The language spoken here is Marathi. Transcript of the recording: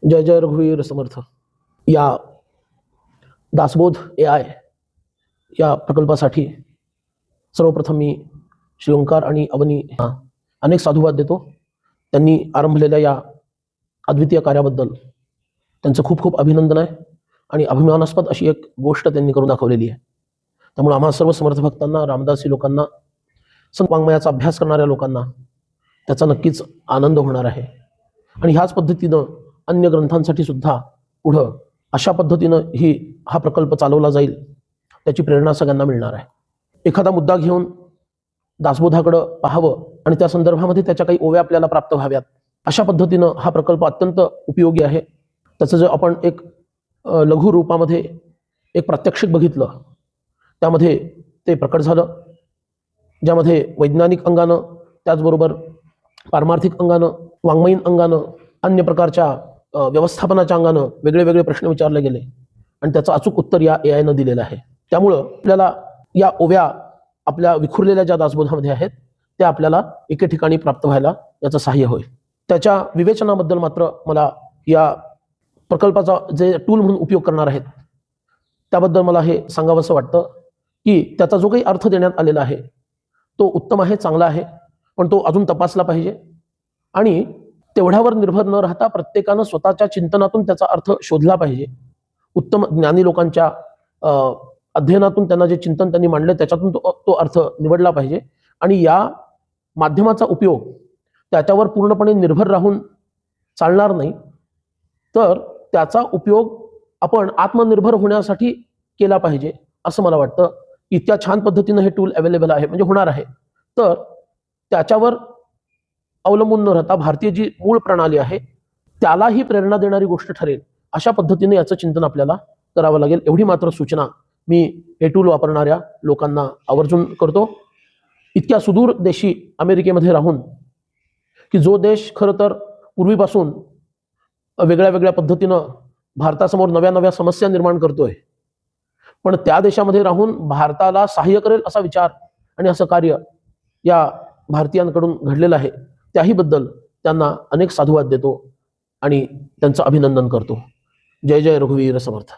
जय जय रघुवीर समर्थ या दासबोध AI या प्रकल्पासाठी सर्वप्रथम मी श्री ओंकार आणि अवनी अनेक साधुवाद देतो. त्यांनी आरंभलेल्या या अद्वितीय कार्याबद्दल त्यांचं खूप खूप अभिनंदन आहे आणि अभिमानास्पद अशी एक गोष्ट त्यांनी करून दाखवलेली आहे. त्यामुळे आम्हा सर्व समर्थ भक्तांना, रामदासी लोकांना, संत वाङ्मयाचा अभ्यास करणाऱ्या लोकांना त्याचा नक्कीच आनंद होणार आहे. आणि ह्याच पद्धतीनं अन्य ग्रंथांसाठी सुद्धा पुढं अशा पद्धतीनं हा प्रकल्प चालवला जाईल, त्याची प्रेरणा सगळ्यांना मिळणार आहे. एखादा मुद्दा घेऊन दासबोधाकडं पाहावं आणि त्या संदर्भामध्ये त्याच्या काही ओव्या आपल्याला प्राप्त व्हाव्यात, अशा पद्धतीनं हा प्रकल्प अत्यंत उपयोगी आहे. त्याचं जर आपण एक लघु रूपामध्ये एक प्रात्यक्षिक बघितलं, त्यामध्ये ते प्रकट झालं, ज्यामध्ये वैज्ञानिक अंगानं, त्याचबरोबर पारमार्थिक अंगानं, वाङ्मयीन अंगानं, अन्य प्रकारच्या व्यवस्थापनाच्या अंगानं वेगळे वेगळे प्रश्न विचारले गेले आणि त्याचं अचूक उत्तर या AI दिलेलं आहे. त्यामुळं आपल्याला या ओव्या आपल्या विखुरलेल्या ज्या दासबोधामध्ये आहेत त्या आपल्याला एके ठिकाणी प्राप्त व्हायला याचं सहाय्य होईल. त्याच्या विवेचनाबद्दल मात्र मला या प्रकल्पाचा जे टूल म्हणून उपयोग करणार आहेत त्याबद्दल मला हे सांगावंसं वाटतं की त्याचा जो काही अर्थ देण्यात आलेला आहे तो उत्तम आहे, चांगला आहे, पण तो अजून तपासला पाहिजे आणि तेवढ्यावर निर्भर न राहता प्रत्येकानं स्वतःच्या चिंतनातून त्याचा अर्थ शोधला पाहिजे. उत्तम ज्ञानी लोकांच्या अध्ययनातून त्यांना जे चिंतन त्यांनी मांडले त्याच्यातून तो अर्थ निवडला पाहिजे आणि या माध्यमाचा उपयोग त्याच्यावर पूर्णपणे निर्भर राहून चालणार नाही, तर त्याचा उपयोग आपण आत्मनिर्भर होण्यासाठी केला पाहिजे असं मला वाटतं. इतक्या छान पद्धतीनं हे टूल अवेलेबल आहे, म्हणजे होणार आहे, तर त्याच्यावर अवलंबून न राहता भारतीय जी मूळ प्रणाली आहे त्यालाही प्रेरणा देणारी गोष्ट ठरेल अशा पद्धतीने याचं चिंतन आपल्याला करावं लागेल. एवढी मात्र सूचना मी हे टूल वापरणाऱ्या लोकांना आवर्जून करतो. इतक्या सुदूर देशी अमेरिकेमध्ये राहून, की जो देश खरं तर पूर्वीपासून वेगळ्या वेगळ्या पद्धतीनं भारतासमोर नव्या नव्या समस्या निर्माण करतोय, पण त्या देशामध्ये राहून भारताला सहाय्य करेल असा विचार आणि असं कार्य या भारतीयांकडून घडलेलं आहे, त्याही बद्दल त्यांना अनेक साधुवाद देतो आणि त्यांचं अभिनंदन करतो. जय जय रघुवीर समर्थ.